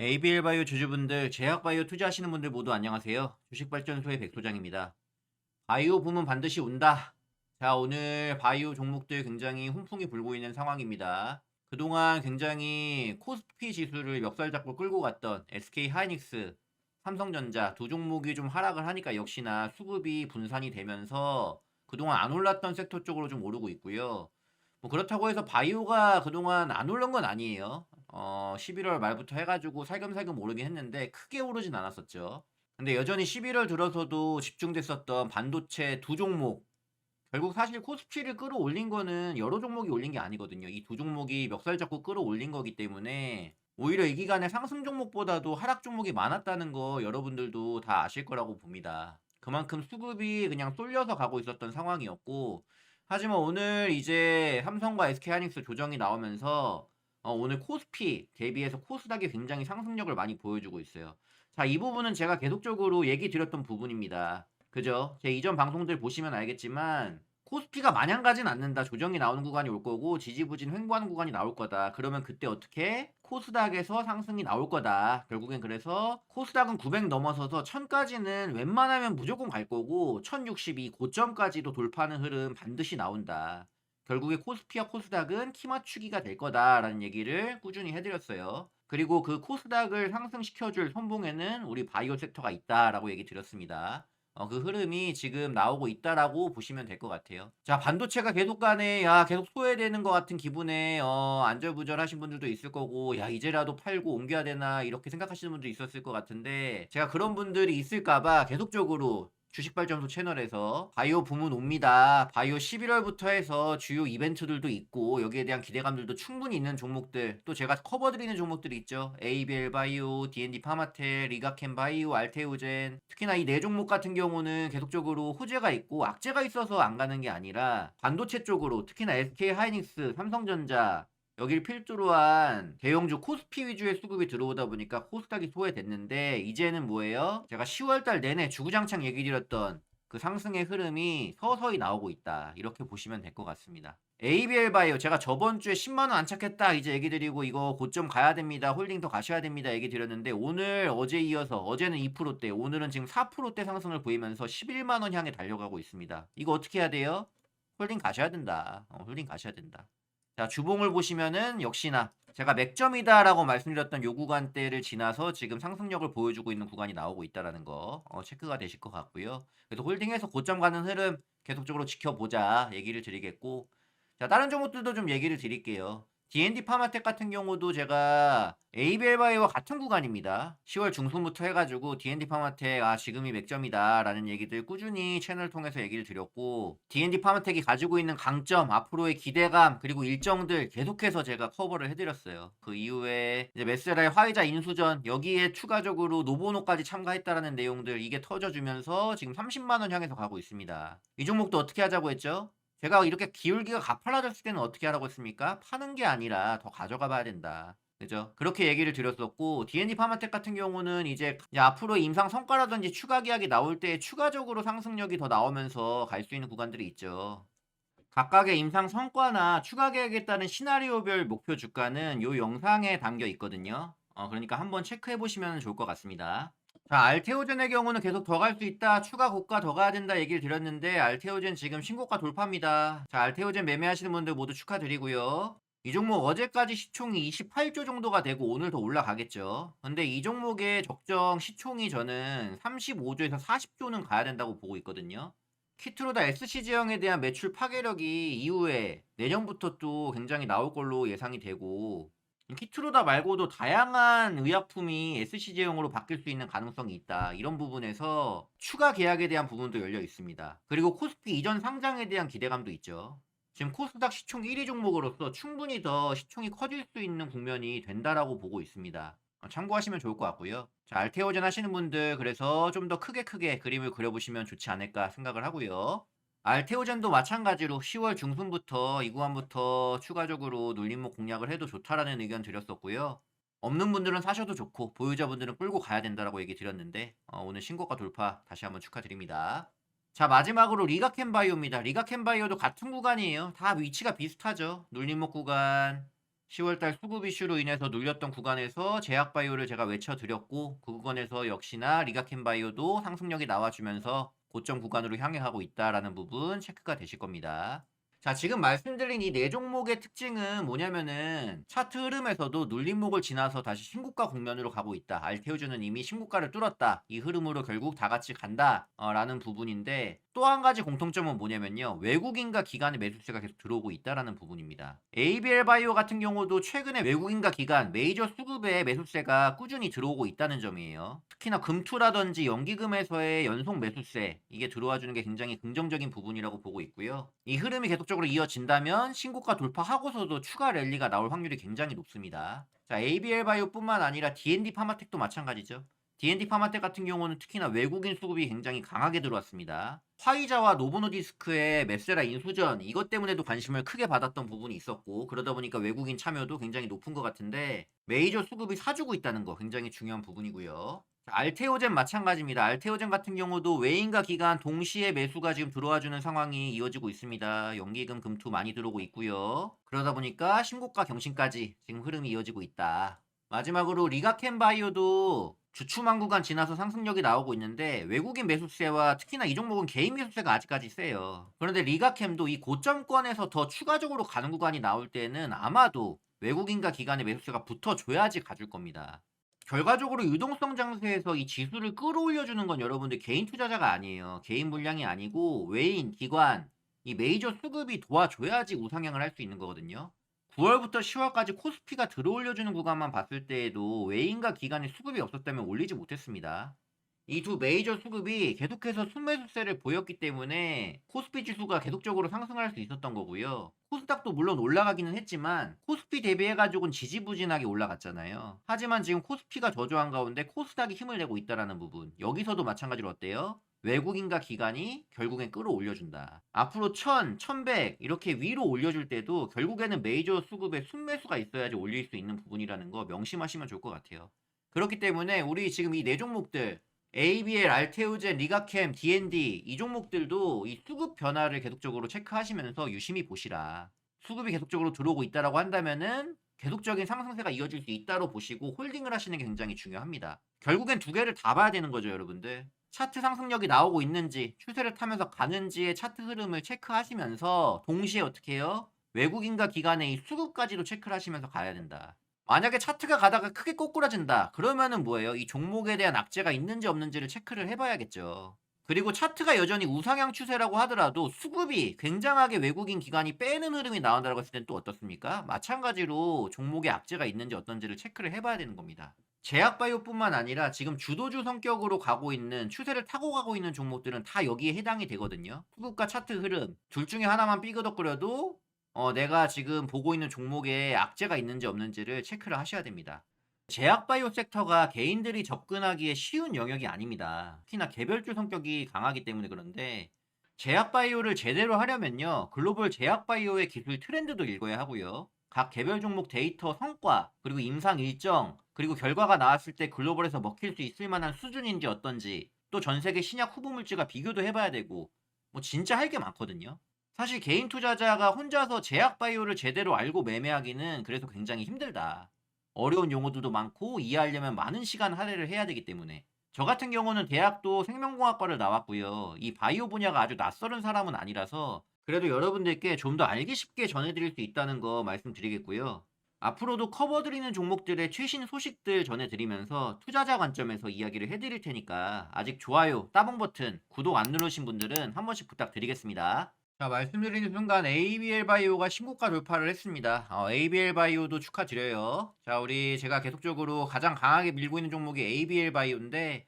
ABL바이오 주주분들, 제약바이오 투자하시는 분들 모두 안녕하세요. 주식발전소의 백소장입니다. 바이오 붐은 반드시 온다. 자, 오늘 바이오 종목들 굉장히 훈풍이 불고 있는 상황입니다. 그동안 굉장히 코스피 지수를 멱살 잡고 끌고 갔던 SK하이닉스, 삼성전자 두 종목이 좀 하락을 하니까 역시나 수급이 분산이 되면서 그동안 안 올랐던 섹터 쪽으로 좀 오르고 있고요. 뭐 그렇다고 해서 바이오가 그동안 안 오른 건 아니에요. 11월 말부터 해가지고 살금살금 오르긴 했는데 크게 오르진 않았었죠. 근데 여전히 11월 들어서도 집중됐었던 반도체 두 종목, 결국 사실 코스피를 끌어올린 거는 여러 종목이 올린 게 아니거든요. 이 두 종목이 멱살 잡고 끌어올린 거기 때문에 오히려 이 기간에 상승 종목보다도 하락 종목이 많았다는 거 여러분들도 다 아실 거라고 봅니다. 그만큼 수급이 그냥 쏠려서 가고 있었던 상황이었고, 하지만 오늘 이제 삼성과 SK하이닉스 조정이 나오면서 오늘 코스피 대비해서 코스닥이 굉장히 상승력을 많이 보여주고 있어요. 자, 이 부분은 제가 계속적으로 얘기 드렸던 부분입니다. 그죠? 제 이전 방송들 보시면 알겠지만 코스피가 마냥 가진 않는다. 조정이 나오는 구간이 올 거고 지지부진 횡보하는 구간이 나올 거다. 그러면 그때 어떻게? 코스닥에서 상승이 나올 거다. 결국엔 그래서 코스닥은 900 넘어서서 1000까지는 웬만하면 무조건 갈 거고 1062 고점까지도 돌파하는 흐름 반드시 나온다. 결국에 코스피와 코스닥은 키 맞추기가 될 거다라는 얘기를 꾸준히 해드렸어요. 그리고 그 코스닥을 상승시켜줄 선봉에는 우리 바이오 섹터가 있다라고 얘기 드렸습니다. 그 흐름이 지금 나오고 있다라고 보시면 될 것 같아요. 자, 반도체가 계속 가네. 야, 계속 소외되는 것 같은 기분에 안절부절하신 분들도 있을 거고, 야, 이제라도 팔고 옮겨야 되나 이렇게 생각하시는 분도 있었을 것 같은데, 제가 그런 분들이 있을까 봐 계속적으로 주식발전소 채널에서 바이오 부문 옵니다. 바이오 11월부터 해서 주요 이벤트들도 있고 여기에 대한 기대감들도 충분히 있는 종목들, 또 제가 커버드리는 종목들이 있죠. ABL 바이오, D&D 파마텍, 리가켄 바이오, 알테오젠. 특히나 이 네 종목 같은 경우는 계속적으로 호재가 있고 악재가 있어서 안 가는 게 아니라 반도체 쪽으로 특히나 SK하이닉스, 삼성전자 여기를 필두로 한 대형주 코스피 위주의 수급이 들어오다 보니까 코스닥이 소외됐는데, 이제는 뭐예요? 제가 10월달 내내 주구장창 얘기 드렸던 그 상승의 흐름이 서서히 나오고 있다. 이렇게 보시면 될 것 같습니다. ABL 바이오 제가 저번 주에 10만 원 안착했다 이제 얘기 드리고 이거 고점 가야 됩니다. 홀딩 더 가셔야 됩니다. 얘기 드렸는데 오늘 어제 이어서 어제는 2%대, 오늘은 지금 4%대 상승을 보이면서 11만 원 향해 달려가고 있습니다. 이거 어떻게 해야 돼요? 홀딩 가셔야 된다. 홀딩 가셔야 된다. 자, 주봉을 보시면은 역시나 제가 맥점이다라고 말씀드렸던 요 구간대를 지나서 지금 상승력을 보여주고 있는 구간이 나오고 있다라는 거 체크가 되실 것 같고요. 그래서 홀딩해서 고점 가는 흐름 계속적으로 지켜보자 얘기를 드리겠고, 자, 다른 종목들도 좀 얘기를 드릴게요. D&D 파마텍 같은 경우도 제가 ABL바이오와 같은 구간입니다. 10월 중순부터 해가지고 D&D 파마텍 지금이 맥점이다 라는 얘기들 꾸준히 채널 통해서 얘기를 드렸고, D&D 파마텍이 가지고 있는 강점, 앞으로의 기대감, 그리고 일정들 계속해서 제가 커버를 해드렸어요. 그 이후에 이제 메스라의 화이자 인수전, 여기에 추가적으로 노보노까지 참가했다라는 내용들, 이게 터져주면서 지금 30만 원 향해서 가고 있습니다. 이 종목도 어떻게 하자고 했죠? 제가 이렇게 기울기가 가팔라졌을 때는 어떻게 하라고 했습니까? 파는 게 아니라 더 가져가 봐야 된다. 그죠? 그렇게 얘기를 드렸었고, D&D 파마텍 같은 경우는 이제 앞으로 임상 성과라든지 추가 계약이 나올 때 추가적으로 상승력이 더 나오면서 갈 수 있는 구간들이 있죠. 각각의 임상 성과나 추가 계약에 따른 시나리오별 목표 주가는 요 영상에 담겨 있거든요. 그러니까 한번 체크해 보시면 좋을 것 같습니다. 자, 알테오젠의 경우는 계속 더 갈 수 있다. 추가 고가 더 가야 된다 얘기를 드렸는데 알테오젠 지금 신고가 돌파입니다. 자, 알테오젠 매매하시는 분들 모두 축하드리고요. 이 종목 어제까지 시총이 28조 정도가 되고 오늘 더 올라가겠죠. 근데 이 종목의 적정 시총이 저는 35조에서 40조는 가야 된다고 보고 있거든요. 키트로다 SC제형에 대한 매출 파괴력이 이후에 내년부터 또 굉장히 나올 걸로 예상이 되고, 키트로다 말고도 다양한 의약품이 SC제형으로 바뀔 수 있는 가능성이 있다. 이런 부분에서 추가 계약에 대한 부분도 열려 있습니다. 그리고 코스피 이전 상장에 대한 기대감도 있죠. 지금 코스닥 시총 1위 종목으로서 충분히 더 시총이 커질 수 있는 국면이 된다라고 보고 있습니다. 참고하시면 좋을 것 같고요. 자, 알테오젠 하시는 분들 그래서 좀 더 크게 그림을 그려보시면 좋지 않을까 생각을 하고요. 알테오젠도 마찬가지로 10월 중순부터 이 구간부터 추가적으로 눌림목 공략을 해도 좋다라는 의견 드렸었고요. 없는 분들은 사셔도 좋고 보유자분들은 끌고 가야 된다라고 얘기 드렸는데 오늘 신고가 돌파 다시 한번 축하드립니다. 자, 마지막으로 리가켄 바이오입니다. 리가켄 바이오도 같은 구간이에요. 다 위치가 비슷하죠. 눌림목 구간, 10월달 수급 이슈로 인해서 눌렸던 구간에서 제약바이오를 제가 외쳐드렸고 그 구간에서 역시나 리가켄바이오도 상승력이 나와주면서 고점 구간으로 향해 가고 있다라는 부분 체크가 되실 겁니다. 자, 지금 말씀드린 이 네 종목의 특징은 뭐냐면은 차트 흐름에서도 눌림목을 지나서 다시 신고가 국면으로 가고 있다. 알테오즈는 이미 신고가를 뚫었다. 이 흐름으로 결국 다 같이 간다. 라는 부분인데 또 한 가지 공통점은 뭐냐면요. 외국인과 기관의 매수세가 계속 들어오고 있다라는 부분입니다. ABL 바이오 같은 경우도 최근에 외국인과 기관, 메이저 수급의 매수세가 꾸준히 들어오고 있다는 점이에요. 특히나 금투라든지 연기금에서의 연속 매수세 이게 들어와 주는 게 굉장히 긍정적인 부분이라고 보고 있고요. 이 흐름이 계속적으로 이어진다면 신고가 돌파하고서도 추가 랠리가 나올 확률이 굉장히 높습니다. 자, ABL 바이오뿐만 아니라 D&D 파마텍도 마찬가지죠. D&D 파마텍 같은 경우는 특히나 외국인 수급이 굉장히 강하게 들어왔습니다. 화이자와 노보노디스크의 메세라 인수전 이것 때문에도 관심을 크게 받았던 부분이 있었고 그러다 보니까 외국인 참여도 굉장히 높은 것 같은데 메이저 수급이 사주고 있다는 거 굉장히 중요한 부분이고요. 알테오젠 마찬가지입니다. 알테오젠 같은 경우도 외인과 기관 동시에 매수가 지금 들어와주는 상황이 이어지고 있습니다. 연기금 금투 많이 들어오고 있고요. 그러다 보니까 신고가 경신까지 지금 흐름이 이어지고 있다. 마지막으로 리가켄 바이오도 주춤한 구간 지나서 상승력이 나오고 있는데 외국인 매수세와 특히나 이 종목은 개인 매수세가 아직까지 세요. 그런데 리가캠도 이 고점권에서 더 추가적으로 가는 구간이 나올 때는 아마도 외국인과 기관의 매수세가 붙어줘야지 가줄 겁니다. 결과적으로 유동성 장세에서 이 지수를 끌어올려주는 건 여러분들 개인 투자자가 아니에요. 개인 물량이 아니고 외인, 기관, 이 메이저 수급이 도와줘야지 우상향을 할 수 있는 거거든요. 9월부터 10월까지 코스피가 들어올려주는 구간만 봤을 때에도 외인과 기관의 수급이 없었다면 올리지 못했습니다. 이 두 메이저 수급이 계속해서 순매수세를 보였기 때문에 코스피 지수가 계속적으로 상승할 수 있었던 거고요. 코스닥도 물론 올라가기는 했지만 코스피 대비해가지고는 지지부진하게 올라갔잖아요. 하지만 지금 코스피가 저조한 가운데 코스닥이 힘을 내고 있다는 부분. 여기서도 마찬가지로 어때요? 외국인과 기관이 결국엔 끌어올려준다. 앞으로 1000, 1100 이렇게 위로 올려줄 때도 결국에는 메이저 수급의 순매수가 있어야지 올릴 수 있는 부분이라는 거 명심하시면 좋을 것 같아요. 그렇기 때문에 우리 지금 이 네 종목들 ABL, 알테오젠, 리가캠, D&D 이 종목들도 이 수급 변화를 계속적으로 체크하시면서 유심히 보시라. 수급이 계속적으로 들어오고 있다라고 한다면은 계속적인 상승세가 이어질 수 있다로 보시고 홀딩을 하시는 게 굉장히 중요합니다. 결국엔 두 개를 다 봐야 되는 거죠, 여러분들. 차트 상승력이 나오고 있는지, 추세를 타면서 가는지의 차트 흐름을 체크하시면서 동시에 어떻게 해요? 외국인과 기관의 이 수급까지도 체크를 하시면서 가야 된다. 만약에 차트가 가다가 크게 꼬꾸라진다. 그러면은 뭐예요? 이 종목에 대한 악재가 있는지 없는지를 체크를 해봐야겠죠. 그리고 차트가 여전히 우상향 추세라고 하더라도 수급이 굉장하게 외국인 기관이 빼는 흐름이 나온다고 했을 땐 또 어떻습니까? 마찬가지로 종목에 악재가 있는지 어떤지를 체크를 해봐야 되는 겁니다. 제약바이오뿐만 아니라 지금 주도주 성격으로 가고 있는 추세를 타고 가고 있는 종목들은 다 여기에 해당이 되거든요. 수급과 차트 흐름 둘 중에 하나만 삐그덕거려도 내가 지금 보고 있는 종목에 악재가 있는지 없는지를 체크를 하셔야 됩니다. 제약바이오 섹터가 개인들이 접근하기에 쉬운 영역이 아닙니다. 특히나 개별주 성격이 강하기 때문에 그런데 제약바이오를 제대로 하려면요. 글로벌 제약바이오의 기술 트렌드도 읽어야 하고요. 각 개별 종목 데이터 성과 그리고 임상 일정 그리고 결과가 나왔을 때 글로벌에서 먹힐 수 있을 만한 수준인지 어떤지 또 전 세계 신약 후보 물질과 비교도 해봐야 되고 뭐 진짜 할 게 많거든요. 사실 개인 투자자가 혼자서 제약 바이오를 제대로 알고 매매하기는 그래서 굉장히 힘들다. 어려운 용어들도 많고 이해하려면 많은 시간 할애를 해야 되기 때문에. 저 같은 경우는 대학도 생명공학과를 나왔고요. 이 바이오 분야가 아주 낯설은 사람은 아니라서 그래도 여러분들께 좀 더 알기 쉽게 전해드릴 수 있다는 거 말씀드리겠고요. 앞으로도 커버드리는 종목들의 최신 소식들 전해드리면서 투자자 관점에서 이야기를 해드릴 테니까 아직 좋아요, 따봉 버튼, 구독 안 누르신 분들은 한 번씩 부탁드리겠습니다. 자, 말씀드리는 순간 ABL 바이오가 신고가 돌파를 했습니다. ABL 바이오도 축하드려요. 자, 제가 계속적으로 가장 강하게 밀고 있는 종목이 ABL 바이오인데,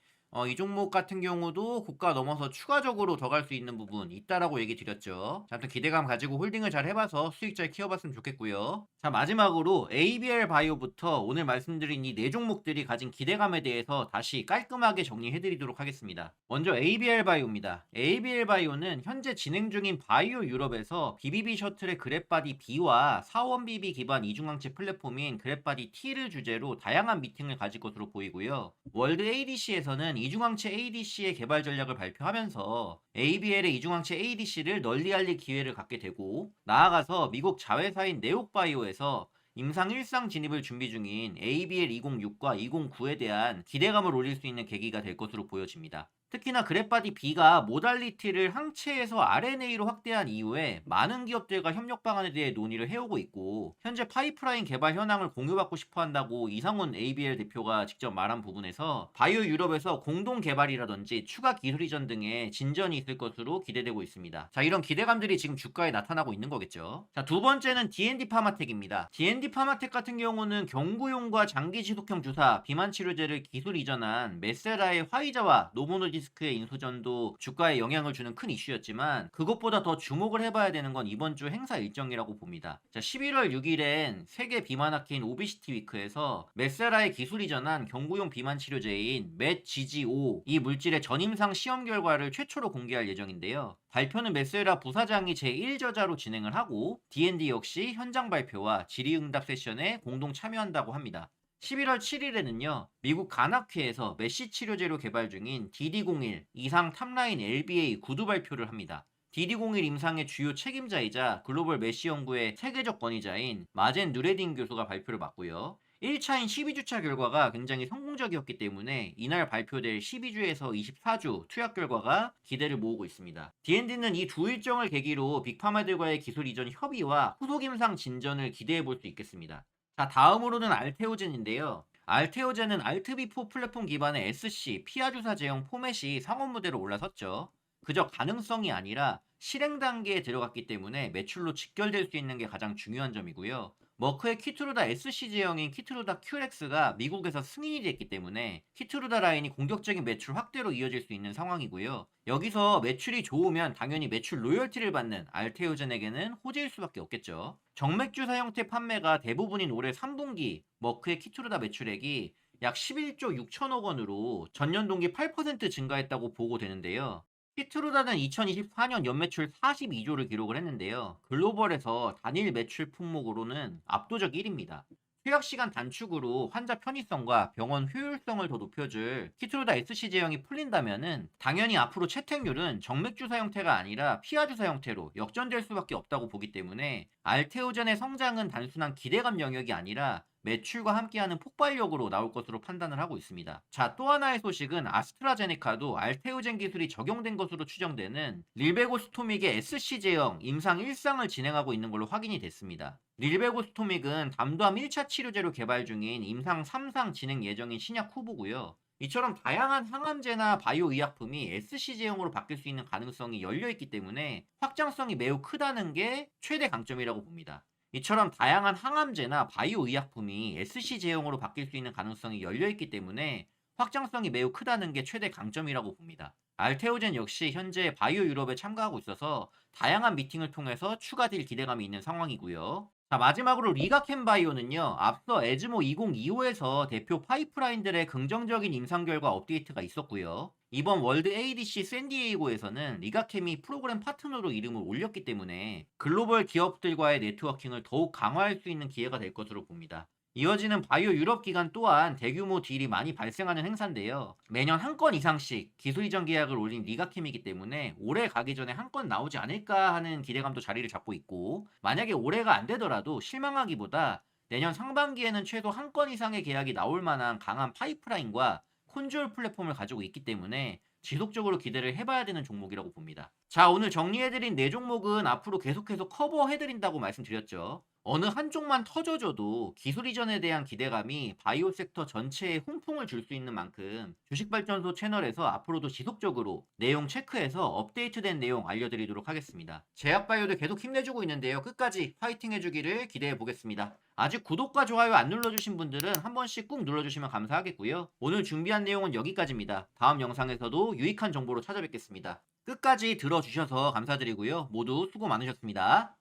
이 종목 같은 경우도 고가 넘어서 추가적으로 더 갈 수 있는 부분 있다라고 얘기 드렸죠. 자, 아무튼 기대감 가지고 홀딩을 잘 해봐서 수익 잘 키워봤으면 좋겠고요. 자, 마지막으로 ABL 바이오부터 오늘 말씀드린 이 네 종목들이 가진 기대감에 대해서 다시 깔끔하게 정리해드리도록 하겠습니다. 먼저 ABL 바이오입니다. ABL 바이오는 현재 진행 중인 바이오 유럽에서 BBB 셔틀의 그랩바디 B와 사원BB 기반 이중항체 플랫폼인 그랩바디 T를 주제로 다양한 미팅을 가질 것으로 보이고요. 월드 ADC에서는 이중항체 ADC의 개발 전략을 발표하면서 ABL의 이중항체 ADC를 널리 알릴 기회를 갖게 되고 나아가서 미국 자회사인 네옥바이오에서 임상 1상 진입을 준비 중인 ABL 206과 209에 대한 기대감을 올릴 수 있는 계기가 될 것으로 보여집니다. 특히나 그랩바디 B가 모달리티를 항체에서 RNA로 확대한 이후에 많은 기업들과 협력 방안에 대해 논의를 해오고 있고, 현재 파이프라인 개발 현황을 공유받고 싶어 한다고 이상훈 ABL 대표가 직접 말한 부분에서 바이오 유럽에서 공동 개발이라든지 추가 기술 이전 등의 진전이 있을 것으로 기대되고 있습니다. 자, 이런 기대감들이 지금 주가에 나타나고 있는 거겠죠. 자, 두 번째는 D&D 파마텍입니다. D&D 파마텍 같은 경우는 경구용과 장기 지속형 주사, 비만 치료제를 기술 이전한 메세라의 화이자와 노보노디스크의 인수전도 주가에 영향을 주는 큰 이슈였지만, 그것보다 더 주목을 해봐야 되는 건 이번 주 행사 일정이라고 봅니다. 자, 11월 6일엔 세계 비만학회인 오비시티 위크에서 메세라의 기술 이전한 경구용 비만 치료제인 맷GG5 이 물질의 전임상 시험 결과를 최초로 공개할 예정인데요. 발표는 메세라 부사장이 제1저자로 진행을 하고, D&D 역시 현장 발표와 질의응답 세션에 공동 참여한다고 합니다. 11월 7일에는요, 미국 간학회에서 메시 치료제로 개발 중인 DD01 이상 탑라인 LBA 구두 발표를 합니다. DD01 임상의 주요 책임자이자 글로벌 메시 연구의 세계적 권위자인 마젠 누레딘 교수가 발표를 맡고요. 1차인 12주차 결과가 굉장히 성공적이었기 때문에 이날 발표될 12주에서 24주 투약 결과가 기대를 모으고 있습니다. D&D는 이 두 일정을 계기로 빅파마들과의 기술 이전 협의와 후속 임상 진전을 기대해 볼 수 있겠습니다. 자, 다음으로는 알테오젠인데요. 알테오젠은 알트비포 플랫폼 기반의 SC, 피하 주사 제형 포맷이 상업 무대로 올라섰죠. 그저 가능성이 아니라 실행 단계에 들어갔기 때문에 매출로 직결될 수 있는 게 가장 중요한 점이고요. 머크의 키트루다 SC 제형인 키트루다 QX가 미국에서 승인이 됐기 때문에 키트루다 라인이 공격적인 매출 확대로 이어질 수 있는 상황이고요. 여기서 매출이 좋으면 당연히 매출 로열티를 받는 알테오젠에게는 호재일 수밖에 없겠죠. 정맥주사 형태 판매가 대부분인 올해 3분기 머크의 키트루다 매출액이 약 11조 6천억 원으로 전년 동기 8% 증가했다고 보고되는데요. 키트루다는 2024년 연매출 42조를 기록을 했는데요. 글로벌에서 단일 매출 품목으로는 압도적 1위입니다. 투약 시간 단축으로 환자 편의성과 병원 효율성을 더 높여줄 키트루다 SC 제형이 풀린다면은 당연히 앞으로 채택률은 정맥주사 형태가 아니라 피하주사 형태로 역전될 수밖에 없다고 보기 때문에 알테오젠의 성장은 단순한 기대감 영역이 아니라 매출과 함께하는 폭발력으로 나올 것으로 판단을 하고 있습니다. 자, 또 하나의 소식은 아스트라제네카도 알테오젠 기술이 적용된 것으로 추정되는 릴베고스토믹의 SC 제형 임상 1상을 진행하고 있는 걸로 확인이 됐습니다. 릴베고스토믹은 담도암 1차 치료제로 개발 중인 임상 3상 진행 예정인 신약 후보고요. 이처럼 다양한 항암제나 바이오 의약품이 SC 제형으로 바뀔 수 있는 가능성이 열려있기 때문에 확장성이 매우 크다는 게 최대 강점이라고 봅니다. 이처럼 다양한 항암제나 바이오 의약품이 SC 제형으로 바뀔 수 있는 가능성이 열려있기 때문에 확장성이 매우 크다는 게 최대 강점이라고 봅니다. 알테오젠 역시 현재 바이오 유럽에 참가하고 있어서 다양한 미팅을 통해서 추가 딜 기대감이 있는 상황이고요. 자, 마지막으로 리가캠바이오는요, 앞서 에즈모 2025에서 대표 파이프라인들의 긍정적인 임상 결과 업데이트가 있었고요. 이번 월드 ADC 샌디에이고에서는 리가캠이 프로그램 파트너로 이름을 올렸기 때문에 글로벌 기업들과의 네트워킹을 더욱 강화할 수 있는 기회가 될 것으로 봅니다. 이어지는 바이오 유럽 기간 또한 대규모 딜이 많이 발생하는 행사인데요. 매년 한 건 이상씩 기술 이전 계약을 올린 리가캠이기 때문에 올해 가기 전에 한 건 나오지 않을까 하는 기대감도 자리를 잡고 있고, 만약에 올해가 안 되더라도 실망하기보다 내년 상반기에는 최소 한 건 이상의 계약이 나올 만한 강한 파이프라인과 콘주얼 플랫폼을 가지고 있기 때문에 지속적으로 기대를 해봐야 되는 종목이라고 봅니다. 자, 오늘 정리해드린 4종목은 앞으로 계속해서 커버해드린다고 말씀드렸죠. 어느 한쪽만 터져줘도 기술 이전에 대한 기대감이 바이오 섹터 전체에 훈풍을 줄 수 있는 만큼 주식발전소 채널에서 앞으로도 지속적으로 내용 체크해서 업데이트된 내용 알려드리도록 하겠습니다. 제약바이오도 계속 힘내주고 있는데요. 끝까지 파이팅 해주기를 기대해 보겠습니다. 아직 구독과 좋아요 안 눌러주신 분들은 한 번씩 꾹 눌러주시면 감사하겠고요. 오늘 준비한 내용은 여기까지입니다. 다음 영상에서도 유익한 정보로 찾아뵙겠습니다. 끝까지 들어주셔서 감사드리고요. 모두 수고 많으셨습니다.